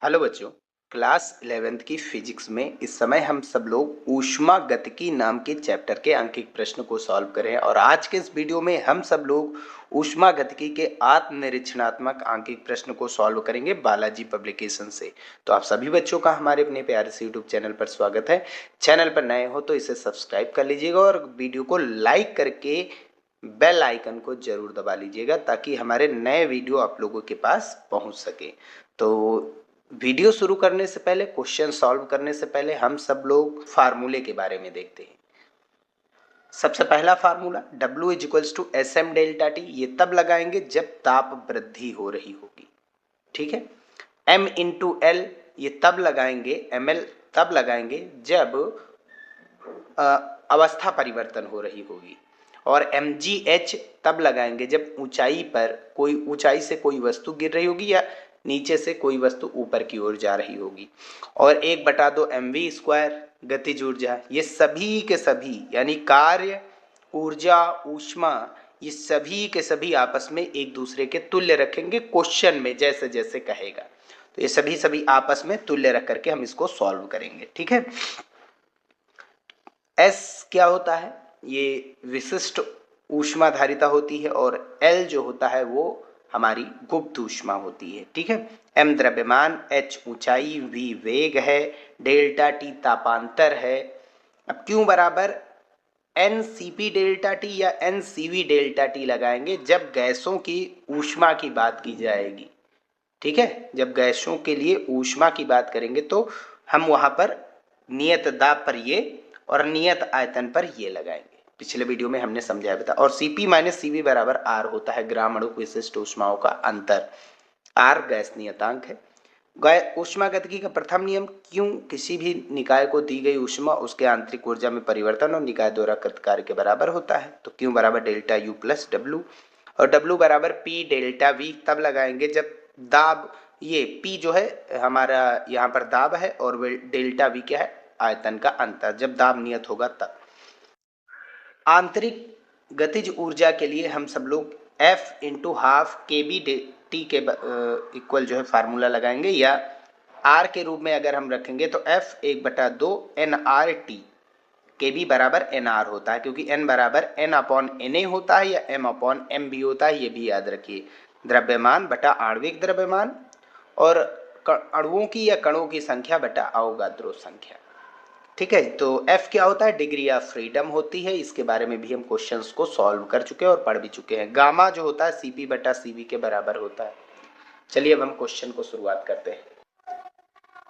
Hello बच्चों, class 11th की physics में इस समय हम सब लोग ऊष्मागतिकी नाम के चैप्टर के अंकित प्रश्न को सॉल्व कर रहे हैं। और आज के इस वीडियो में हम सब लोग ऊष्मागतिकी के आत्मनिरीक्षणात्मक अंकित प्रश्न को सॉल्व करेंगे बालाजी पब्लिकेशन से। तो आप सभी बच्चों का हमारे अपने प्यारे से यूट्यूब चैनल पर स्वागत है। चैनल पर नए हो तो इसे सब्सक्राइब कर लीजिएगा और वीडियो को लाइक करके बेल आइकन को जरूर दबा लीजिएगा ताकि हमारे नए वीडियो आप लोगों के पास पहुंच सके। तो वीडियो शुरू करने से पहले, क्वेश्चन सॉल्व करने से पहले हम सब लोग फार्मूले के बारे में देखते हैं। सबसे पहला formula W is to S M delta T, ये तब लगाएंगे जब ताप वृद्धि हो रही होगी। ठीक है। M इंटू एल ये तब लगाएंगे, ml तब लगाएंगे जब अवस्था परिवर्तन हो रही होगी। और mgh तब लगाएंगे जब ऊंचाई से कोई वस्तु गिर रही होगी या नीचे से कोई वस्तु ऊपर की ओर जा रही होगी। और 1/2 mv स्क्वायर गतिज ऊर्जा, ये सभी के सभी यानी कार्य, ऊर्जा, ऊष्मा, ये सभी के सभी आपस में एक दूसरे के तुल्य रखेंगे क्वेश्चन में जैसे जैसे कहेगा। तो ये सभी आपस में तुल्य रख करके हम इसको सॉल्व करेंगे। ठीक है। S क्या होता है? ये विशिष्ट ऊष्मा धारिता होती है और L जो होता है वो हमारी गुप्त ऊष्मा होती है। ठीक है। M द्रव्यमान, H ऊंचाई, V वेग है, डेल्टा T तापांतर है। अब Q बराबर NCP डेल्टा T या NCV डेल्टा T लगाएंगे जब गैसों की ऊष्मा की बात की जाएगी। ठीक है। जब गैसों के लिए ऊष्मा की बात करेंगे तो हम वहां पर नियत दाब पर ये और नियत आयतन पर ये लगाएंगे। पिछले वीडियो में हमने समझाया था। और Cp माइनस Cv बराबर R होता है ग्राम अणु विशिष्ट ऊष्माओं का अंतर। R गैस नियतांक है। ऊष्मागतिकी का प्रथम नियम, क्यों किसी भी निकाय को दी गई ऊष्मा उसके आंतरिक ऊर्जा में परिवर्तन और निकाय द्वारा कृत कार्य के बराबर होता है। तो क्यू बराबर डेल्टा यू प्लस डब्ल्यू। और डब्ल्यू बराबर पी डेल्टा वी तब लगाएंगे जब दाब, ये पी जो है हमारा यहाँ पर दाब है और डेल्टा वी क्या है? आयतन का अंतर, जब दाब नियत होगा तब। आंतरिक गतिज ऊर्जा के लिए हम सब लोग F इंटू हाफ के बी टी के इक्वल जो है फार्मूला लगाएंगे, या R के रूप में अगर हम रखेंगे तो F 1/2 NRT, के बी बराबर NR होता है क्योंकि N बराबर N अपॉन Na होता है या M अपॉन M भी होता है, ये भी याद रखिए। द्रव्यमान बटा आणविक द्रव्यमान और अणुओं की या कणों की संख्या बटा अवोगाद्रो संख्या। ठीक है। तो F क्या होता है? डिग्री ऑफ फ्रीडम होती है। इसके बारे में भी हम क्वेश्चंस को सॉल्व कर चुके हैं और पढ़ भी चुके हैं। गामा जो होता है Cp बटा Cv के बराबर होता है। चलिए अब हम क्वेश्चन को शुरुआत करते हैं।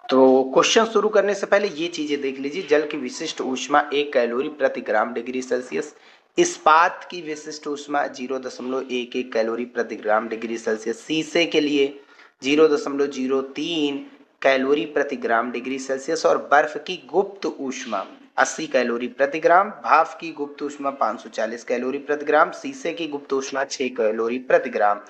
तो क्वेश्चन शुरू करने से पहले ये चीजें देख लीजिए। जल की विशिष्ट ऊष्मा 1 कैलोरी प्रति ग्राम डिग्री सेल्सियस। इस्पात की विशिष्ट ऊष्मा 0.11 कैलोरी प्रति ग्राम डिग्री सेल्सियस। शीशे के लिए 0.03 कैलोरी प्रति ग्राम डिग्री सेल्सियस। और बर्फ की गुप्त ऊष्मा 80 कैलोरी प्रति ग्राम। भाप की गुप्त ऊष्मा 540 कैलोरी प्रति ग्राम। शीशे की गुप्त ऊष्मा 6 कैलोरी प्रति ग्राम।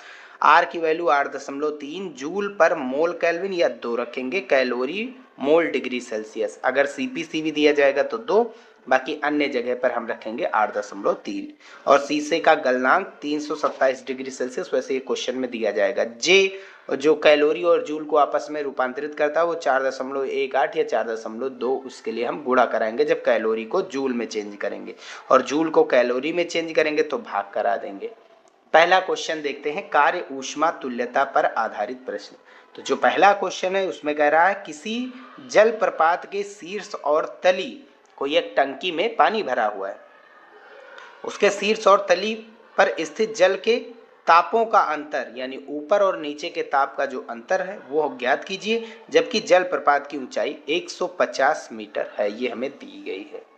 आर की वैल्यू 8.3 जूल पर मोल केल्विन या 2 रखेंगे कैलोरी मोल डिग्री सेल्सियस। अगर CpCv दिया जाएगा तो 2, बाकी अन्य जगह पर हम रखेंगे 8.3। और शीशे का गलनांक 327 डिग्री सेल्सियस, वैसे ये क्वेश्चन में दिया जाएगा। जे जो कैलोरी और जूल को आपस में रूपांतरित करता है वो 4.18 या 4.2, उसके लिए हम गुणा कराएंगे जब कैलोरी को जूल में चेंज करेंगे और जूल को कैलोरी में चेंज करेंगे तो भाग करा देंगे। पहला क्वेश्चन देखते हैं, कार्य ऊष्मा तुल्यता पर आधारित प्रश्न। तो जो पहला क्वेश्चन है उसमें कह रहा है किसी जल प्रपात के शीर्ष और तली, कोई एक टंकी में पानी भरा हुआ है, उसके शीर्ष और तली पर स्थित जल के तापों का अंतर यानी ऊपर और नीचे के ताप का जो अंतर है वो ज्ञात कीजिए, जबकि जल प्रपात की ऊंचाई 150 मीटर है, ये हमें दी गई है।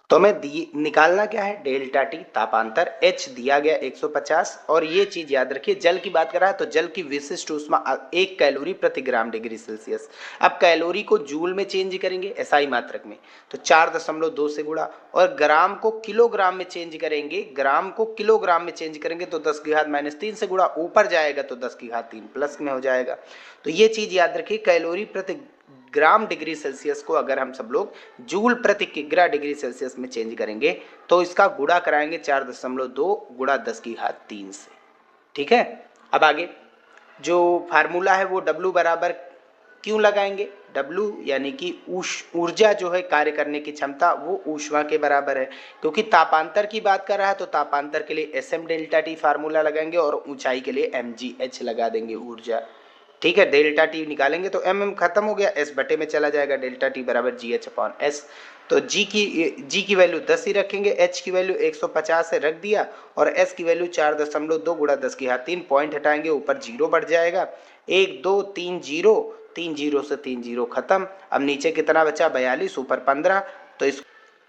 तो हमें निकालना क्या है? डेल्टा टी तापांतर, H दिया गया 150। और ये चीज याद रखिए, जल की बात कर रहा है तो जल की विशिष्ट ऊष्मा 1 कैलोरी प्रति ग्राम डिग्री सेल्सियस। अब कैलोरी को जूल में चेंज करेंगे SI मात्रक में तो 4.2 से गुणा, और ग्राम को किलोग्राम में चेंज करेंगे, ग्राम को किलोग्राम में चेंज करेंगे तो 10 की घात -3 से गुणा, ऊपर जाएगा तो 10 की घात 3 प्लस में हो जाएगा। तो ये चीज याद रखिए, कैलोरी प्रति ग्राम डिग्री सेल्सियस को अगर हम सब लोग जूल प्रति किग्रा डिग्री सेल्सियस में चेंज करेंगे तो इसका गुणा कराएंगे 4.2 गुणा 10 की घात 3 से। ठीक है। अब आगे जो फार्मूला है वो W बराबर क्यों लगाएंगे, W यानी कि ऊर्जा जो है कार्य करने की क्षमता वो ऊष्मा के बराबर है। क्योंकि तापांतर की बात कर रहा है तो तापांतर के लिए Sm डेल्टा T फार्मूला लगाएंगे और ऊंचाई के लिए mgh लगा देंगे ऊर्जा। ठीक है, डेल्टा टी निकालेंगे तो एम खत्म हो गया, एस बटे में चला जाएगा, डेल्टा टी बराबर जी एच अपॉन एस। तो जी की वैल्यू 10 ही रखेंगे, एच की वैल्यू 150 से रख दिया और एस की वैल्यू 4.2 गुणा 10 की घात 3, पॉइंट हटाएंगे ऊपर जीरो बढ़ जाएगा, 1 2 3 जीरो, 3 जीरो से 3 जीरो खत्म। अब नीचे कितना बचा 42, ऊपर 15। तो इस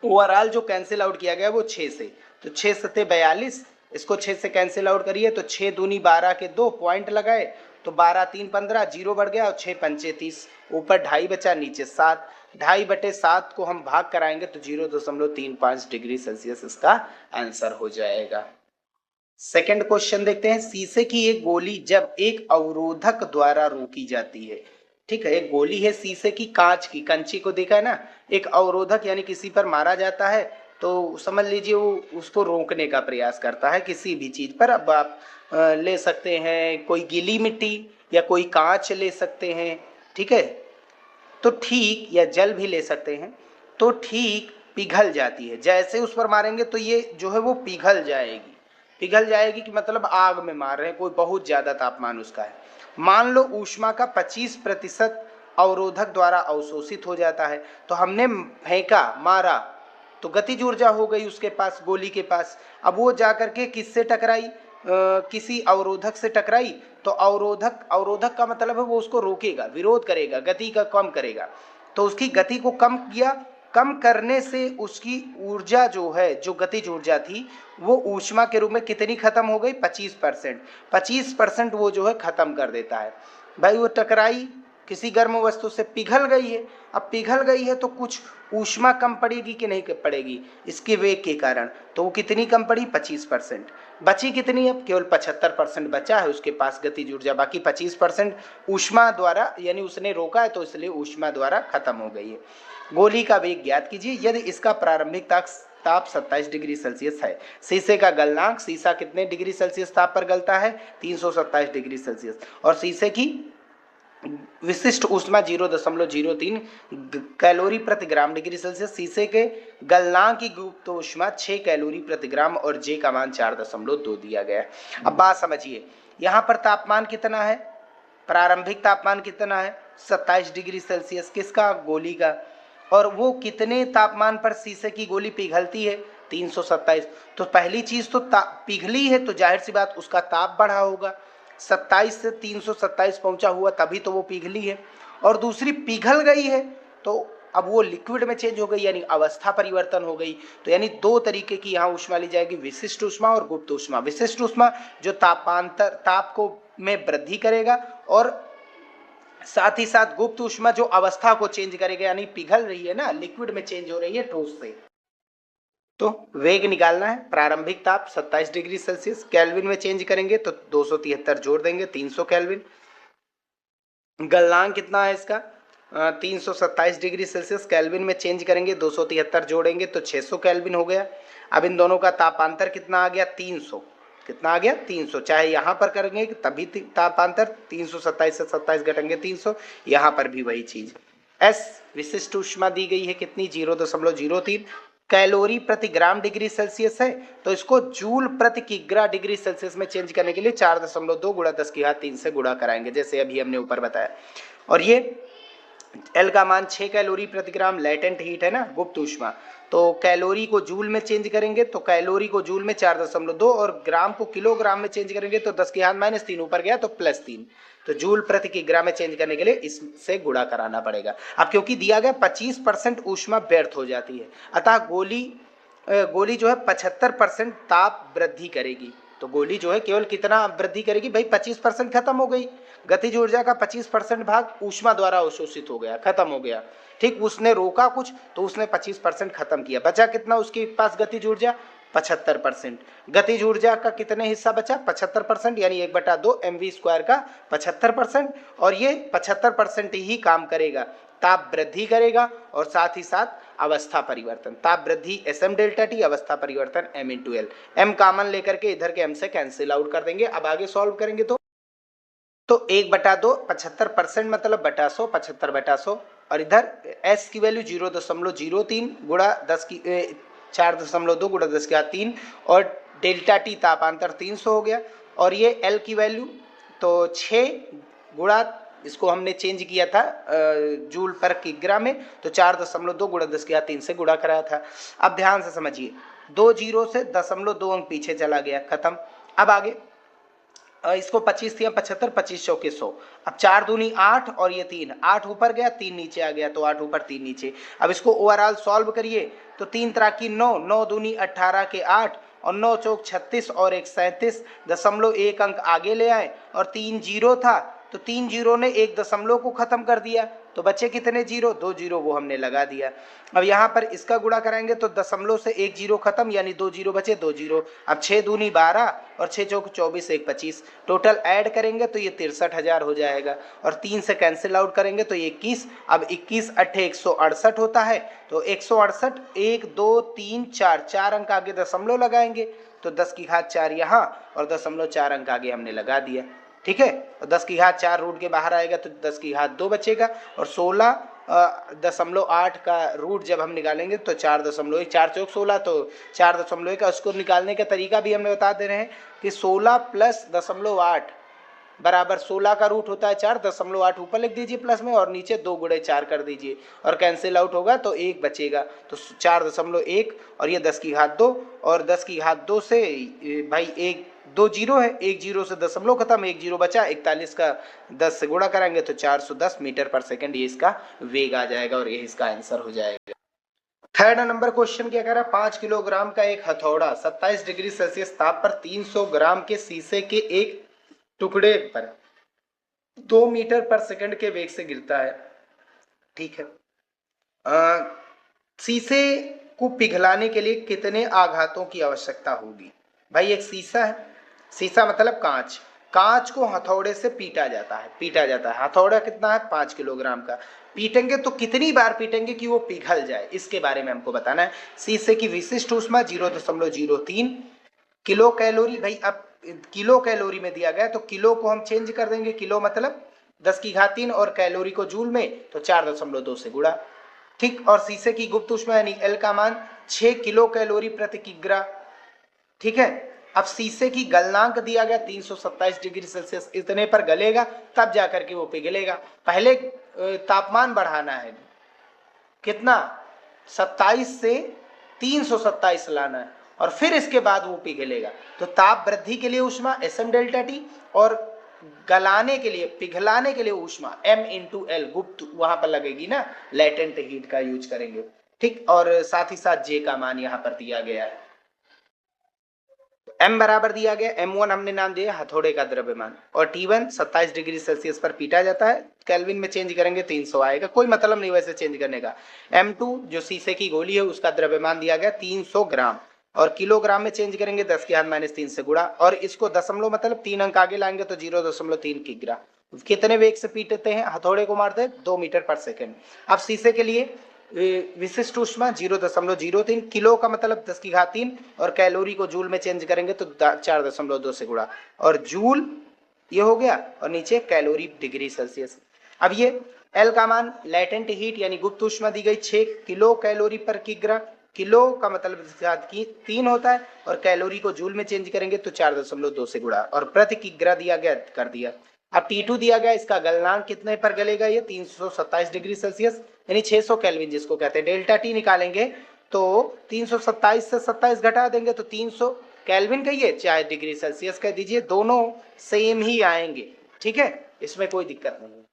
ओवरऑल जो कैंसिल आउट किया गया वो 6 से, तो 6 सत्ते 42, इसको 6 से कैंसिल आउट करिए तो 6 दूनी 12 के 2 पॉइंट लगाए तो 12 3 15, जीरो बढ़ गया और 6 पंचे 30, ऊपर 2.5 बचा नीचे 7, 2.5/7 को हम भाग कराएंगे तो 0.35 डिग्री सेल्सियस इसका आंसर हो जाएगा। सेकंड क्वेश्चन देखते हैं, शीशे की एक गोली जब एक अवरोधक द्वारा रोकी जाती है। ठीक है, एक गोली है शीशे की, कांच की, कंची को देखा है ना, एक अवरोधक यानी किसी पर मारा जाता है तो समझ लीजिए वो उसको रोकने का प्रयास करता है किसी भी चीज पर। अब आप ले सकते हैं कोई गीली मिट्टी या कोई कांच ले सकते हैं, ठीक है, तो ठीक, या जल भी ले सकते हैं, तो ठीक पिघल जाती है। जैसे उस पर मारेंगे तो ये जो है वो पिघल जाएगी। पिघल जाएगी कि मतलब आग में मार रहे हैं, कोई बहुत ज्यादा तापमान उसका है। मान लो ऊष्मा का 25% अवरोधक द्वारा अवशोषित हो जाता है, तो हमने फेंका, मारा, तो गतिज ऊर्जा हो गई उसके पास, गोली के पास। अब वो जाकर के किससे टकराई, किसी अवरोधक से टकराई, तो अवरोधक का मतलब है वो उसको रोकेगा, विरोध करेगा, गति का कम करेगा। तो उसकी गति को कम किया, कम करने से उसकी ऊर्जा जो है, जो गतिज ऊर्जा थी, वो ऊष्मा के रूप में कितनी खत्म हो गई, 25%। 25% वो जो है खत्म कर देता है। भाई वो टकराई किसी गर्म वस्तु से, पिघल गई है। अब पिघल गई है तो कुछ ऊष्मा कम पड़ेगी कि नहीं पड़ेगी, इसके वेग के कारण, तो वो कितनी कम पड़ी, 25%। बची कितनी, अब केवल 75% बचा है उसके पास गतिज ऊर्जा, बाकी 25% ऊष्मा द्वारा, यानी उसने रोका है तो इसलिए ऊष्मा द्वारा खत्म हो गई है। गोली का वेग ज्ञात कीजिए यदि इसका प्रारंभिक ताप 27 डिग्री सेल्सियस है। शीशे का गलनांक, शीशा कितने डिग्री सेल्सियस ताप पर गलता है, 327 डिग्री सेल्सियस, और शीशे की विशिष्ट ऊष्मा 0.03 कैलोरी प्रति ग्राम डिग्री सेल्सियस। शीशे के गलनांक की गुप्त ऊष्मा 6 कैलोरी प्रति ग्राम और जे का मान 4.2 दिया गया है। अब बात समझिए, यहाँ पर तापमान कितना है, प्रारंभिक तापमान कितना है, 27 डिग्री सेल्सियस, किसका, गोली का, और वो कितने तापमान पर शीशे की गोली पिघलती है, 327। तो पहली चीज तो पिघली है तो जाहिर सी बात उसका ताप बढ़ा होगा, 27 से 327 पहुंचा हुआ तभी तो वो पिघली है। और दूसरी पिघल गई है तो अब वो लिक्विड में चेंज हो गई, यानी अवस्था परिवर्तन हो गई। तो यानी दो तरीके की यहाँ ऊष्मा ली जाएगी, विशिष्ट ऊष्मा और गुप्त ऊष्मा। विशिष्ट ऊष्मा जो ताप को में वृद्धि करेगा, और साथ ही साथ गुप्त ऊष्मा जो अवस्था को चेंज करेगा, यानी पिघल रही है ना, लिक्विड में चेंज हो रही है ठोस से। तो वेग निकालना है, प्रारंभिक ताप 27 डिग्री सेल्सियस, केल्विन में चेंज करेंगे तो 273 जोड़ देंगे, 300 केल्विन। गलनांक कितना है इसका, 327 डिग्री सेल्सियस, केल्विन में चेंज करेंगे 273 जोड़ेंगे तो 600 केल्विन हो गया। अब इन दोनों का तापांतर कितना आ गया, 300, कितना आ गया, 300। चाहे यहाँ पर करेंगे तभी तापांतर 327 से 27 घटेंगे 300, यहाँ पर भी वही चीज। एस विशिष्ट ऊष्मा दी गई है कितनी, 0.03 कैलोरी प्रति ग्राम डिग्री सेल्सियस है, तो इसको जूल प्रति किग्रा डिग्री सेल्सियस में चेंज करने के लिए 4.2 गुणा 10 की घात 3 से गुणा कराएंगे, जैसे अभी हमने ऊपर बताया। और ये एल का मान 6 कैलोरी प्रति ग्राम लेटेंट हीट है ना, गुप्त ऊष्मा, तो कैलोरी को जूल में चेंज करेंगे तो कैलोरी को जूल में 4.2 और ग्राम को किलोग्राम में चेंज करेंगे तो 10 की घात -3 ऊपर गया तो +3, तो जूल प्रति किग्रा में चेंज करने के लिए इससे गुणा कराना पड़ेगा। अब क्योंकि दिया गया 25% ऊष्मा व्यर्थ हो जाती है, अतः गोली जो है 75% ताप वृद्धि करेगी। तो गोली जो है केवल कितना वृद्धि करेगी भाई, 25% खत्म हो गई, गतिज ऊर्जा का 25% भाग ऊष्मा द्वारा अवशोषित हो गया, खत्म हो गया। ठीक, उसने रोका कुछ तो उसने 25% खत्म किया, बचा कितना उसके पास गतिज ऊर्जा, 75%। गतिज ऊर्जा का कितने हिस्सा बचा, 75%, यानी 1/2 mv² का 75%, और ये 75% ही काम करेगा, ताप वृद्धि करेगा और साथ ही साथ अवस्था परिवर्तन। ताप वृद्धि Sm डेल्टा T, अवस्था परिवर्तन M×L। M कॉमन लेकर के इधर के M से कैंसिल आउट कर देंगे। अब आगे सॉल्व करेंगे तो तो 1/2 75% मतलब बटा 100, 75/100। और इधर s की वैल्यू 0.03 गुणा 4.2 गुणा 10⁻³ और डेल्टा टी तापांतर 300 हो गया। और ये l की वैल्यू तो 6 गुणा, इसको हमने चेंज किया था जूल पर किग्रा में, तो 4.2 गुणा 10⁻³ से गुणा कराया था। अब ध्यान से समझिए, 2 जीरो से 0.2 अंक पीछे चला गया, खत्म। अब आगे इसको 25 थी, 75, 25 चौके 100। अब 4 दूनी 8 और ये 3, 8 ऊपर गया 3 नीचे आ गया, तो 8 ऊपर 3 नीचे। अब इसको ओवरऑल सॉल्व करिए तो 3 त्रिकी 9, 9 दूनी 18 के 8 और 9 चौक 36 और 1 37.1 अंक आगे ले आए। और 3 जीरो था तो 3 जीरो ने 1 दशमलव को खत्म कर दिया, तो बचे कितने जीरो? 2 जीरो, वो हमने लगा दिया। अब यहाँ पर इसका गुणा कराएंगे तो दशमलव से 1 जीरो खत्म, यानी 2 जीरो बचे, 2 जीरो। अब 6 दूनी 12 और 6 चौक 24, 1 25। टोटल ऐड करेंगे तो ये 63,000 हो जाएगा। और 3 से कैंसिल आउट करेंगे तो ये 21। अब 21 अट्ठे 168 होता है, तो 168 1 2 3 4, 4 अंक आगे दशमलव लगाएंगे, तो 10⁴ यहाँ और 0.4 अंक आगे हमने लगा दिया। ठीक है, तो 10⁴ रूट के बाहर आएगा तो 10⁻2 बचेगा। और 16.8 का रूट जब हम निकालेंगे तो 4.1, 4 चौक 16, तो 4.1 का उसको निकालने का तरीका भी हमने बता दे रहे हैं कि 16 प्लस 0.8 बराबर 16 का रूट होता है 4, 0.8 ऊपर लिख दीजिए प्लस में और नीचे 2 गुणे 4 कर दीजिए और कैंसिल आउट होगा तो 1 बचेगा, तो 4.1 और ये 10⁻2 और 10⁻2 से भाई 1 2 जीरो है, 1 जीरो से दशमलव खत्म, 1 जीरो बचा, 41 का 10 से गुणा करेंगे तो 410 मीटर पर सेकंड ये इसका वेग आ जाएगा और ये इसका आंसर हो जाएगा। थर्ड नंबर क्वेश्चन क्या कह रहा है, 5 किलोग्राम का एक हथौड़ा 27 डिग्री सेल्सियस ताप पर 300 ग्राम के शीशे के एक टुकड़े पर 2 मीटर पर सेकंड के वेग से गिरता है। ठीक है, शीशे को पिघलाने के लिए कितने आघातों की आवश्यकता होगी? भाई एक शीशा है, शीशा मतलब कांच, कांच को हथौड़े से पीटा जाता है, हथौड़ा कितना है 5 किलोग्राम का, पीटेंगे तो कितनी बार पीटेंगे कि वो पिघल जाए, इसके बारे में हमको बताना है। शीशे की विशिष्ट ऊष्मा 0.03 किलो कैलोरी। भाई अब किलो कैलोरी में दिया गया तो किलो को हम चेंज कर देंगे, किलो मतलब 10⁻³ और कैलोरी को जूल में तो 4.2 से गुणा। ठीक, और शीशे की गुप्त ऊष्मा यानी एल का मान 6 किलो कैलोरी प्रति किग्रा। ठीक है, अब शीशे की गलनांक दिया गया 327 डिग्री सेल्सियस, इतने पर गलेगा तब जाकर के वो पिघलेगा। पहले तापमान बढ़ाना है, कितना 27 से 327 लाना है और फिर इसके बाद वो पिघलेगा। तो ताप वृद्धि के लिए ऊष्मा Sm डेल्टा टी और गलाने के लिए पिघलाने के लिए ऊष्मा M इंटू एल गुप्त वहां पर लगेगी ना, लेटेंट हीट का यूज करेंगे। ठीक, और साथ ही साथ J का मान यहां पर दिया गया है। M बराबर दिया गया, M1 हमने नाम दिया हथौड़े का द्रव्यमान और T1 27 डिग्री सेल्सियस पर पीटा जाता है, केल्विन में चेंज करेंगे 300 आएगा, कोई मतलब नहीं वैसे चेंज करने का। M2 जो शीशे की गोली है उसका द्रव्यमान दिया गया 300 ग्राम और किलोग्राम में चेंज करेंगे 10⁻³ से गुणा और इसको दशमलव मतलब 3 अंक आगे लाएंगे तो 0.3 किग्रा। कितने वेग से पीटते हैं हथौड़े को, मारते हैं 2 मीटर पर सेकेंड। अब शीशे के लिए विशिष्ट ऊष्मा 0.03 किलो का मतलब 10⁻³ और कैलोरी को जूल में चेंज करेंगे तो 4.2 से गुणा और जूल ये हो गया और नीचे कैलोरी डिग्री सेल्सियस। अब ये एल का मान लेटेंट हीट यानी गुप्त ऊष्मा दी गई 6 किलो कैलोरी पर किग्रा, किलो का मतलब 3 होता है और कैलोरी को जूल में चेंज करेंगे तो 4.2 से गुणा और प्रति किग्रा दिया गया कर दिया। अब T2 दिया गया, इसका गलनांक कितने पर गलेगा, ये 327 डिग्री सेल्सियस यानी 600 केल्विन जिसको कहते हैं। डेल्टा टी निकालेंगे तो 327 से 27 घटा देंगे तो 300 केल्विन कहिए चाहे डिग्री सेल्सियस कह दीजिए, दोनों सेम ही आएंगे। ठीक है, इसमें कोई दिक्कत नहीं।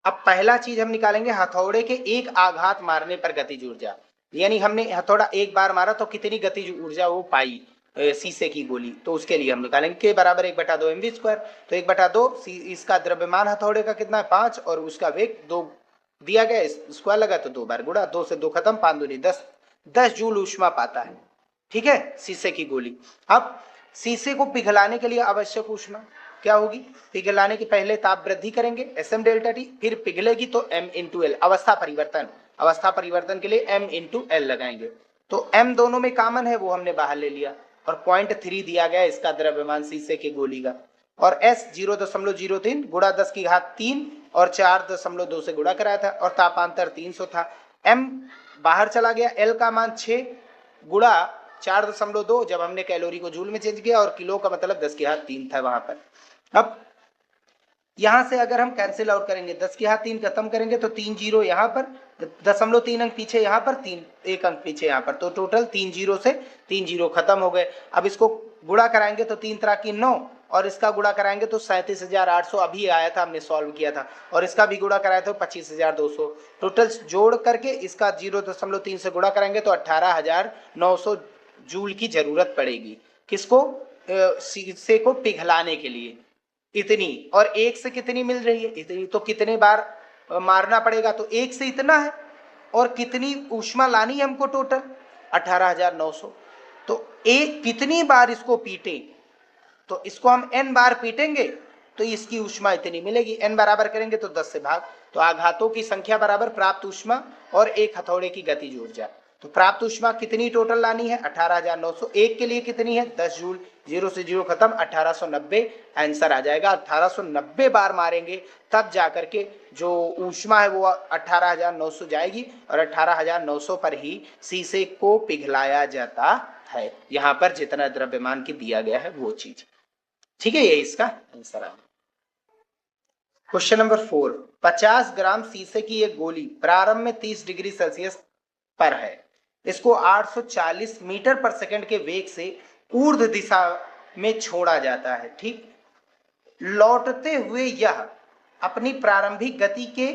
अब पहला चीज हम निकालेंगे हथौड़े के एक आघात मारने पर गतिज ऊर्जा, यानी हमने हथौड़ा एक बार मारा तो कितनी गतिज ऊर्जा वो पाई शीशे की गोली, तो उसके लिए हम निकालेंगे के बराबर 1/2 mv²। तो 1/2 इसका द्रव्यमान हथौड़े का कितना है 5 और उसका वेग 2 दिया गया, स्क्वायर लगा तो 2 बार गुणा, 2 से 2 खत्म, 5 दूनी 10, 10 जूल ऊष्मा पाता है। ठीक है, शीशे की गोली। अब शीशे को पिघलाने के लिए आवश्यक ऊष्मा क्या होगी, पिघलाने के पहले ताप वृद्धि करेंगे Sm डेल्टा टी, फिर पिघलेगी तो M इंटू एल, अवस्था परिवर्तन के लिए M इंटू एल लगाएंगे तो M दोनों में कॉमन है वो हमने बाहर ले लिया और 0.3 दिया गया इसका द्रव्यमान शीशे के गोली का। और S 0.03 गुणा 10⁻³ और 4.2 से गुणा कराया था और तापांतर 300 था। M बाहर चला गया, L का मान 6 गुणा 4.2 जब हमने कैलोरी को जूल में चेंज किया और किलो का मतलब 10⁻³ था वहां पर। अब यहां से अगर हम कैंसिल आउट करेंगे 10⁻³ खत्म करेंगे तो 3 जीरो यहाँ पर, 0.3 अंक पीछे यहाँ पर, 1 अंक पीछे यहाँ पर, तो टोटल 3 जीरो से 3 जीरो खत्म हो गए। अब इसको गुणा कराएंगे तो 3 त्रिक 9 और इसका गुणा कराएंगे तो 37,800 अभी आया था, हमने सॉल्व किया था, और इसका भी गुणा कराया तो 25,200। टोटल जोड़ करके इसका 0.3 से गुणा कराएंगे तो 18,900 जूल की जरूरत पड़ेगी। किसको? शीशे को पिघलाने के लिए इतनी, और एक से कितनी मिल रही है? इतनी। तो कितने बार मारना पड़ेगा? तो एक से इतना है, और कितनी ऊष्मा लानी है हमको? टोटल 18,900। तो एक कितनी बार इसको पीटे? तो इसको हम n बार पीटेंगे तो इसकी ऊष्मा इतनी मिलेगी। n बराबर करेंगे तो 10 से भाग, तो आघातों की संख्या बराबर प्राप्त ऊष्मा और एक हथौड़े की गतिज ऊर्जा। तो प्राप्त ऊष्मा कितनी टोटल लानी है? 18,900। एक के लिए कितनी है? 10 जूल। 0 से 0 खत्म, 1890 आंसर आ जाएगा। 1890 बार मारेंगे तब जाकर के जो ऊष्मा है वो 18,900 जाएगी, और 18,900 पर ही शीशे को पिघलाया जाता है। यहां पर जितना द्रव्यमान की दिया गया है वो चीज, ठीक है, ये इसका आंसर है। क्वेश्चन नंबर 4, 50 ग्राम शीशे की एक गोली प्रारंभ में 30 डिग्री सेल्सियस पर है, इसको 840 मीटर पर सेकंड के वेग से ऊर्ध्व दिशा में छोड़ा जाता है। ठीक, लौटते हुए यह अपनी प्रारंभिक गति के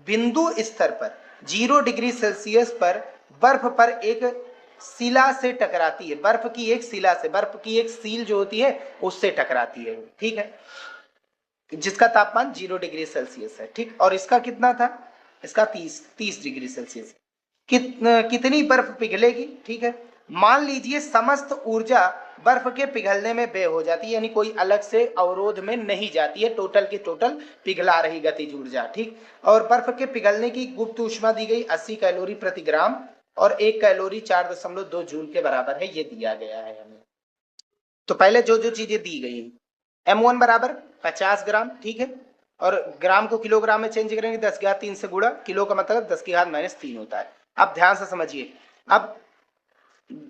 बिंदु स्तर पर 0 डिग्री सेल्सियस पर बर्फ पर एक शिला से टकराती है। बर्फ की एक शिला से, बर्फ की एक सील जो होती है उससे टकराती है। ठीक है, जिसका तापमान 0 डिग्री सेल्सियस है। ठीक, और इसका कितना था? इसका 30 डिग्री सेल्सियस। कितनी बर्फ पिघलेगी? ठीक है, मान लीजिए समस्त ऊर्जा बर्फ के पिघलने में व्यय हो जाती है, यानी कोई अलग से अवरोध में नहीं जाती है, टोटल की टोटल पिघला रही गतिज ऊर्जा। ठीक, और बर्फ के पिघलने की गुप्त ऊष्मा दी गई 80 कैलोरी प्रति ग्राम और 1 कैलोरी 4.2 जूल के बराबर है, ये दिया गया है हमें। तो पहले जो जो चीजें दी गई, M1 बराबर 50 ग्राम, ठीक है, और ग्राम को किलोग्राम में चेंज करेंगे 10⁻³ से गुणा, किलो का मतलब 10⁻³ होता है। अब ध्यान से समझिए, अब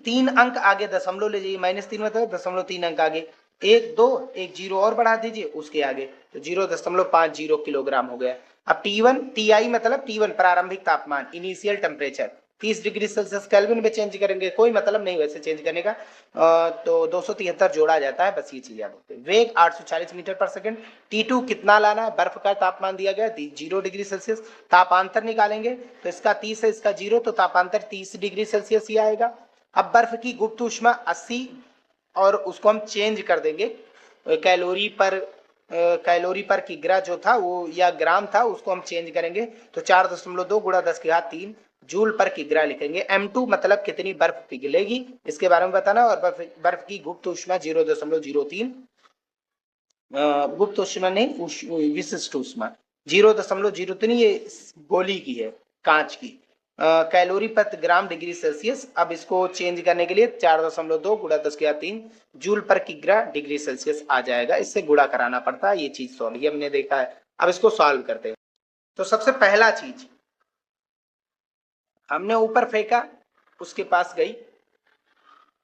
3 अंक आगे दशमलव ले जाइए, -3 मतलब 0.3 अंक आगे, 1 2 1 जीरो और बढ़ा दीजिए उसके आगे, तो 0.50 किलोग्राम हो गया। अब T1 Ti मतलब T1 प्रारंभिक तापमान, initial temperature 30 degree Celsius kelvin में चेंज करेंगे, कोई मतलब नहीं वैसे चेंज करने का, तो 273 जोड़ा जाता है, बस ये चीज याद रखते हैं। वेग 840 मीटर पर सेकंड। T2 कितना लाना है? बर्फ का तापमान दिया गया 0 डिग्री सेल्सियस, तापांतर निकालेंगे तो इसका 30 है, इसका 0, तो तापांतर 30 डिग्री सेल्सियस ही आएगा। अब बर्फ की गुप्त ऊष्मा 80 और उसको हम चेंज कर देंगे कैलोरी पर किग्रा जो था वो, या ग्राम था, उसको हम चेंज करेंगे तो 4.2 गुणा 10⁻³ जूल पर किग्रा लिखेंगे। M2 मतलब कितनी बर्फ पिघलेगी इसके बारे में बताना, और बर्फ की गुप्त ऊष्मा 0.03, गुप्त ऊष्मा नहीं, विशिष्ट ऊष्मा 0.03, ये गोली की है, कांच की, कैलोरी प्रति ग्राम डिग्री सेल्सियस। अब इसको चेंज करने के लिए 4.2 गुणा 10⁻³ जूल पर किग्रा डिग्री सेल्सियस आ जाएगा, इससे गुणा कराना पड़ता है, ये चीज सॉल्व ही हमने देखा है। अब इसको सॉल्व करते हैं। तो सबसे पहला चीज हमने ऊपर फेंका, उसके पास गई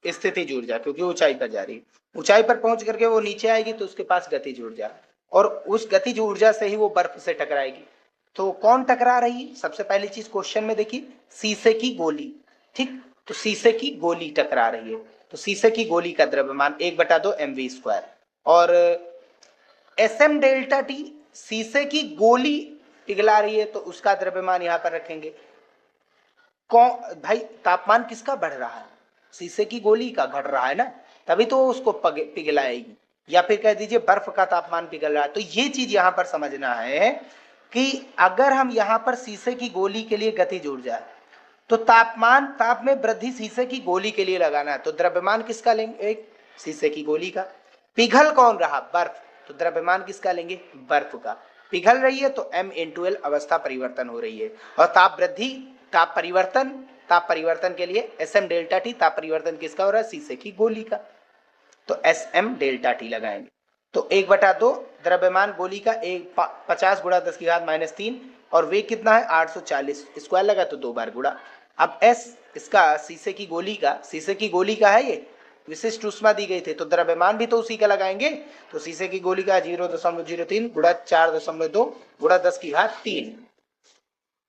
स्थितिज ऊर्जा, क्योंकि ऊंचाई पर जा रही है, ऊंचाई पर पहुंच करके वो नीचे आएगी तो उसके पास गतिज ऊर्जा, और उस गतिज ऊर्जा से ही वो बर्फ से टकराएगी। तो कौन टकरा रही है? सबसे पहली चीज क्वेश्चन में देखिए, शीशे की गोली। ठीक, तो शीशे की गोली टकरा रही है, तो शीशे की गोली का द्रव्यमान 1/2 mv², और Sm डेल्टा T शीशे की गोली पिघला रही है तो उसका द्रव्यमान यहां पर रखेंगे। कौन भाई, तापमान किसका बढ़ रहा है? शीशे की गोली का घट रहा है ना, तभी तो उसको पिघलाएगी, या फिर कह दीजिए बर्फ का तापमान पिघल रहा है। तो ये चीज यहां पर समझना है कि अगर हम यहां पर शीशे की गोली के लिए गतिज ऊर्जा है तो ताप में वृद्धि शीशे की गोली के लिए लगाना है, तो द्रव्यमान किसका लेंगे? एक शीशे की गोली का। पिघल कौन रहा? बर्फ, तो द्रव्यमान किसका लेंगे? बर्फ का। पिघल रही है तो M×L अवस्था परिवर्तन हो रही है, और ताप वृद्धि, ताप परिवर्तन के लिए Sm डेल्टा T, ताप परिवर्तन किसका हो रहा है? शीशे की गोली का, तो Sm डेल्टा T लगाएंगे। तो 1/2 द्रव्यमान गोली का 50 गुणा 10⁻³ और वेग कितना है 840, स्क्वायर लगा तो 2 बार गुणा। अब S इसका शीशे की गोली का है, ये विशिष्ट ऊष्मा दी गई थी, तो द्रव्यमान भी तो उसी का लगाएंगे। तो शीशे की गोली का 0.03 गुणा 4.2 गुणा 10⁻³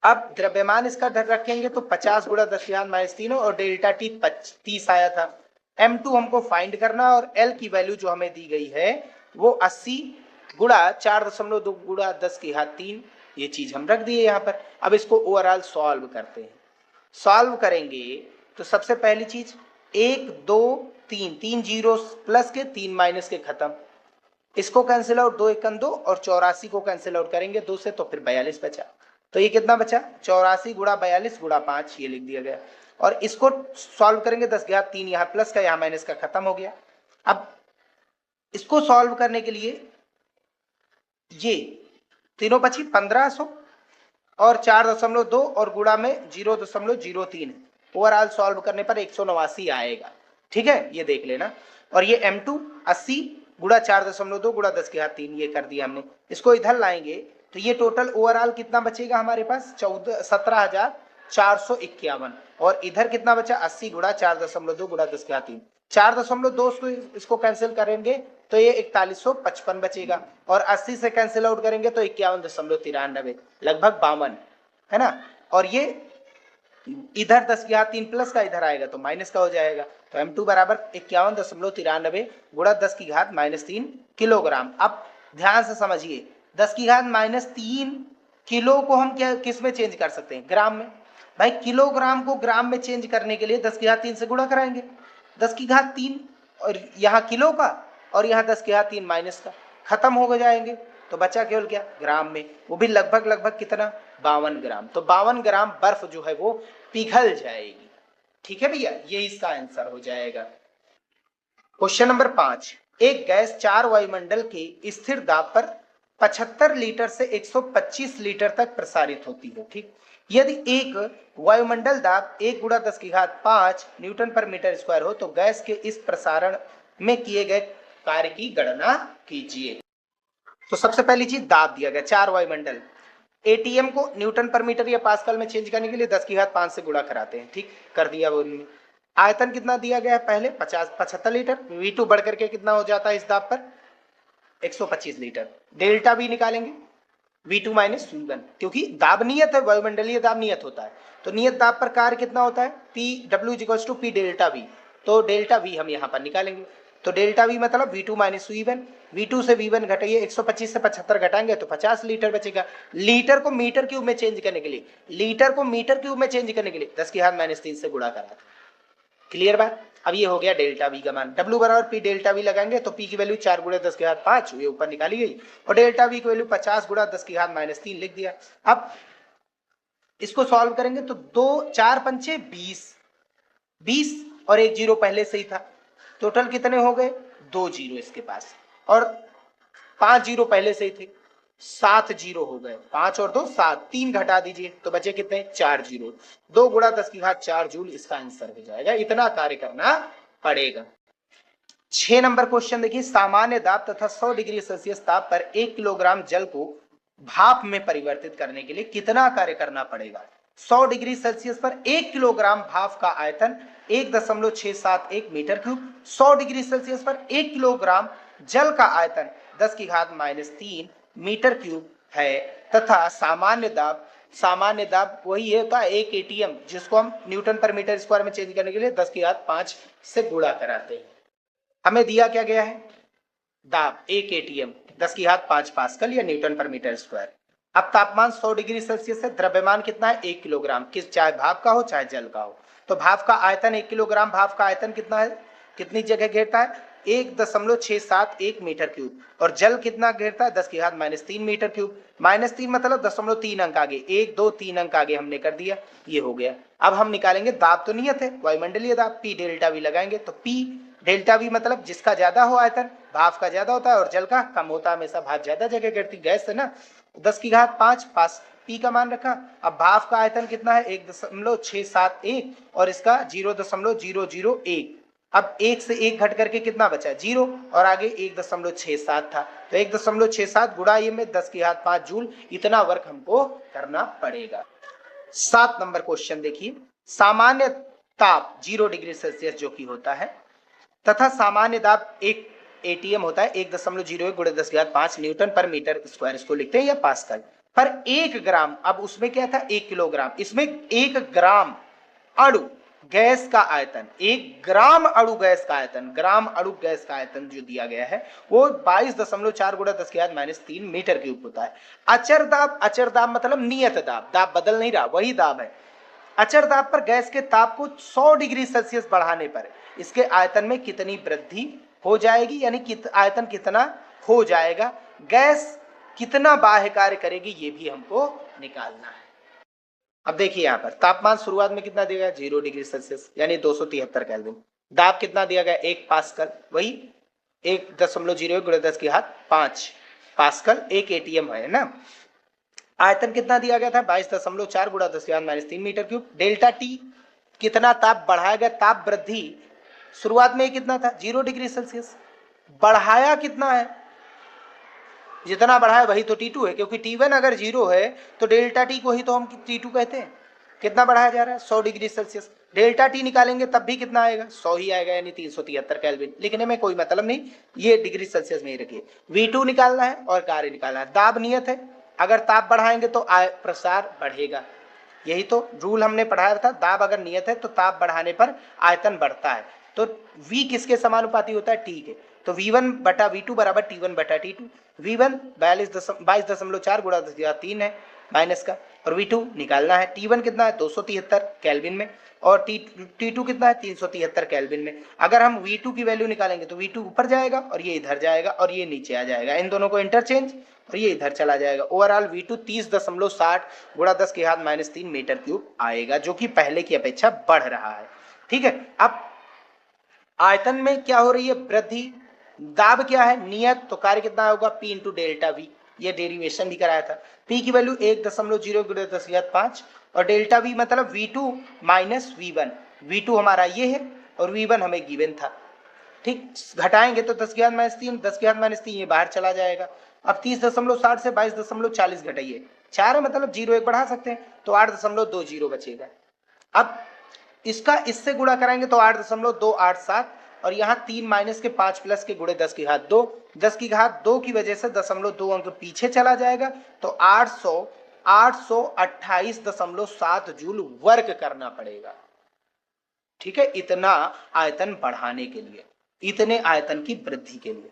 अब द्रव्यमान इसका रखेंगे तो 50 गुणा 10⁻³ और डेल्टा टी 30 आया था। M2 हमको फाइंड करना और L की वैल्यू जो हमें दी गई है वो 80 गुणा 4.2 गुणा 10⁻³ ये चीज हम रख दिए यहाँ पर। अब इसको ओवरऑल सॉल्व करते हैं। सॉल्व करेंगे तो सबसे पहली चीज 1 2 3 3 जीरो प्लस के 3 माइनस के खत्म, इसको कैंसिल आउट 2 1 2 और 84 को कैंसिल आउट करेंगे 2 से तो फिर 42 बचा। तो ये कितना बचा 84 गुणा 42 गुणा 5 ये लिख दिया गया। और इसको सॉल्व करेंगे 10⁻³ यहाँ प्लस का यहाँ माइनस का खत्म हो गया। अब इसको सॉल्व करने के लिए ये तीनों बची 1500 और 4.2 और गुणा में 0.03 ओवरऑल सॉल्व करने पर 189 आएगा। ठीक है, ये देख लेना। और ये M2 80 गुणा 4.2 गुणा 10⁻³ ये कर दिया हमने। इसको इधर लाएंगे तो ये टोटल ओवरऑल कितना बचेगा हमारे पास 17,451 और इधर कितना बचा 80 गुणा 4.2 गुणा 10⁻³ 4.2 इसको कैंसिल करेंगे तो ये 4155 बचेगा और 80 से कैंसिल आउट करेंगे तो 51.93 लगभग 52 है ना। और ये इधर 10⁻³ प्लस का इधर आएगा तो माइनस का हो जाएगा। तो M2 बराबर 51.93 गुणा 10⁻³ किलोग्राम। अब ध्यान से समझिए 10⁻³ किलो को हम क्या किस में चेंज कर सकते हैं ग्राम में। भाई किलोग्राम को ग्राम में चेंज करने के लिए 10⁻³ से गुणा कराएंगे 10⁻³ और यहाँ किलो का और यहाँ 10⁻³ माइनस का खत्म हो जाएंगे तो बचा केवल क्या ग्राम में, वो भी लगभग कितना 52 ग्राम। तो 52 ग्राम बर्फ जो है वो पिघल जाएगी। ठीक है भैया, ये इसका आंसर हो जाएगा। क्वेश्चन नंबर 5, एक गैस 4 वायुमंडल के स्थिर दाब पर 75 लीटर से 125 लीटर तक प्रसारित होती है। ठीक, यदि एक वायुमंडल दाब 1 गुणा 10⁵ न्यूटन पर मीटर स्क्वायर हो तो गैस के इस प्रसारण में किए गए कार्य की गणना कीजिए। तो सबसे पहली चीज दाब दिया गया 4 वायुमंडल, एटीएम को न्यूटन पर मीटर या पास्कल में चेंज करने के लिए 10⁵ से गुणा कराते हैं। ठीक, कर दिया वो। आयतन कितना दिया गया है पहले 75 लीटर, V2 बढ़ करके कितना हो जाता है इस दाब पर 125 लीटर। डेल्टा V निकालेंगे V2 माइनस V1, क्योंकि दाब नियत है, वायुमंडलीय दाब नियत होता है तो नियत दाब पर कार्य कितना होता है PW = P डेल्टा V। तो डेल्टा V हम यहाँ पर निकालेंगे तो डेल्टा V मतलब V2 माइनस V1, V2 से V1 घटाइए 125 से 75 घटाएंगे तो 50 लीटर बचेगा। लीटर को मीटर क्यूब में चेंज करने के लिए 10⁻³ से गुणा कराते हैं। क्लियर बात। अब ये हो गया डेल्टा V का मान, W बराबर P डेल्टा V लगाएंगे तो P की वैल्यू 4 गुणा 10⁻5 ये ऊपर निकाली गई और डेल्टा V की वैल्यू 50 गुणा 10⁻³ लिख दिया। अब इसको सॉल्व करेंगे तो 2 4 पंचे 20 और 1 जीरो पहले से ही था, टोटल कितने हो गए 2 जीरो इसके पास और 5 जीरो पहले से ही थे, 7 जीरो हो गए, 5 और 2 7, 3 घटा दीजिए तो बचे कितने 4 जीरो, 2 गुणा 10⁻4 जूल इसका आंसर हो जाएगा। इतना कार्य करना पड़ेगा। 6 नंबर क्वेश्चन देखिए, सामान्य दाब तथा 100 डिग्री सेल्सियस ताप पर 1 किलोग्राम जल को भाप में परिवर्तित करने के लिए कितना कार्य करना पड़ेगा। 100 डिग्री सेल्सियस पर 1 किलोग्राम भाप का आयतन 1.671 मीटर क्यूब, 100 डिग्री सेल्सियस पर 1 किलोग्राम जल का आयतन 10⁻³ मीटर क्यूब है तथा सामान्य दाब वही होता है 1 एटीएम जिसको हम न्यूटन पर मीटर स्क्वायर में चेंज करने के लिए 10⁵5 से गुणा कराते हैं। हमें दिया क्या गया है दाब 1 एटीएम 10⁵5 पास्कल या न्यूटन पर मीटर स्क्वायर। अब तापमान 100 डिग्री सेल्सियस है, द्रव्यमान कितना है 1 किलोग्राम, किस चाहे भाप का हो चाहे जल का हो। तो भाप का आयतन 1 किलोग्राम, भाप का आयतन कितना है कितनी जगह घेरता है 1.671 मीटर क्यूब और जल कितना घेरता है 10⁻³ मीटर क्यूब। -3 मतलब 0.3 अंक आगे, 1 2 3 अंक आगे हमने कर दिया, ये हो गया। अब हम निकालेंगे दाब तो नियत है वायुमंडलीय दाब P डेल्टा V लगाएंगे तो P डेल्टा V मतलब जिसका ज्यादा हो आयतन भाप का ज्यादा होता है और जल का कम होता है, हमेशा भाप ज्यादा जगह घेरती, गैस है ना 10⁵5 पास P का मान रखा। अब भाप का आयतन कितना है 1.671 और इसका 0.001 अब 1 से 1 घट करके कितना बचा, 0, और आगे 1.67 था, तो 1.67 गुणा ये में 10⁵ जूल, इतना वर्क हमको करना पड़ेगा। 7 नंबर क्वेश्चन देखिए, सामान्य ताप 0 डिग्री सेल्सियस जो कि होता है तथा सामान्य दाब एक एटीएम होता है 1.01 गुणे 10⁵5 न्यूटन पर मीटर स्क्वायर, इसको लिखते हैं या पास्कल पर 1 ग्राम। अब उसमें क्या था 1 किलोग्राम, इसमें 1 ग्राम अणु गैस का आयतन, 1 ग्राम अणु गैस का आयतन, ग्राम अणु गैस का आयतन जो दिया गया है वो 22.4 गुणा 10⁻³ मीटर क्यूब होता है। अचर दाब मतलब नियत दाब, दाब बदल नहीं रहा, वही दाब है। अचर दाब पर गैस के ताप को 100 डिग्री सेल्सियस बढ़ाने पर इसके आयतन में कितनी वृद्धि हो जाएगी, यानी आयतन कितना हो जाएगा, गैस कितना बाह्य कार्य करेगी, ये भी हमको निकालना है। अब देखिए यहां पर तापमान शुरुआत में कितना दिया गया 0 डिग्री सेल्सियस यानी 273 केल्विन, दाब कितना दिया गया 1 पास्कल, वही 1.01 गुणे 10⁵5 पास्कल 1 एटीएम है ना। आयतन कितना दिया गया था 22.4 गुणा 10⁻³ मीटर क्यूब। डेल्टा टी कितना ताप बढ़ाया गया, ताप वृद्धि शुरुआत में कितना था 0 डिग्री सेल्सियस, बढ़ाया कितना है, जितना बढ़ाया वही तो T2 है, क्योंकि T1 अगर 0 है तो डेल्टा टी को ही तो हम T2 कहते हैं। कितना बढ़ाया जा रहा है 100 डिग्री सेल्सियस, डेल्टा टी निकालेंगे तब भी कितना आएगा 100 ही आएगा, यानी 373 केल्विन। लिखने में कोई मतलब नहीं, ये डिग्री सेल्सियस में ही रखिए। V2 निकालना है और कार्य निकालना है, दाब नियत है, अगर ताप बढ़ाएंगे तो प्रसार बढ़ेगा, यही तो रूल हमने पढ़ाया था, दाब अगर नियत है तो ताप बढ़ाने पर आयतन बढ़ता है। तो V किसके समानुपाती होता है, T के, तो V1 बटा V2 बराबर T1 बटा T2। V1 22.4 गुणा 10⁻³ है माइनस का, और V2 निकालना है, T1 कितना है 273 केल्विन में और T2 कितना है 373 केल्विन में। अगर हम V2 की वैल्यू निकालेंगे तो V2 ऊपर जाएगा और ये इधर जाएगा और ये नीचे आ जाएगा, इन दोनों को इंटरचेंज और ये इधर चला जाएगा। ओवरऑल V2 30.60 गुणा 10⁻³ मीटर क्यूब आएगा, जो कि पहले की अपेक्षा बढ़ रहा है। ठीक है, अब आयतन में क्या हो रही है वृद्धि, दाब क्या है नियत, तो कार्य कितना होगा P इंटू डेल्टा V, ये डेरिवेशन भी कराया था। P की वैल्यू 1.0 गुणा 10⁻5 और डेल्टा V मतलब V2 माइनस V1, V2 हमारा ये है और V1 हमें गिवन था। ठीक, घटाएंगे तो 10⁻³ 10⁻³ ये बाहर चला जाएगा। अब 30.60 से 22.40 घटाइए, 4 मतलब 0 1 बढ़ा सकते हैं तो 8.20 बचेगा। अब इसका इससे गुणा कराएंगे तो 8.287 और यहाँ 3 माइनस के 5 प्लस के गुणे 10⁻2, 10⁻2 की वजह से 0.2 अंक पीछे चला जाएगा तो 828.7 जूल वर्क करना पड़ेगा। ठीक है, इतना आयतन बढ़ाने के लिए, इतने आयतन की वृद्धि के लिए।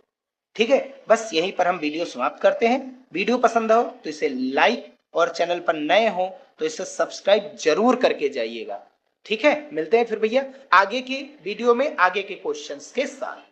ठीक है, बस यहीं पर हम वीडियो समाप्त करते हैं। वीडियो पसंद हो तो इसे लाइक और चैनल पर नए हो तो इसे सब्सक्राइब जरूर करके जाइएगा। ठीक है, मिलते हैं फिर भैया आगे के वीडियो में आगे के क्वेश्चंस के साथ।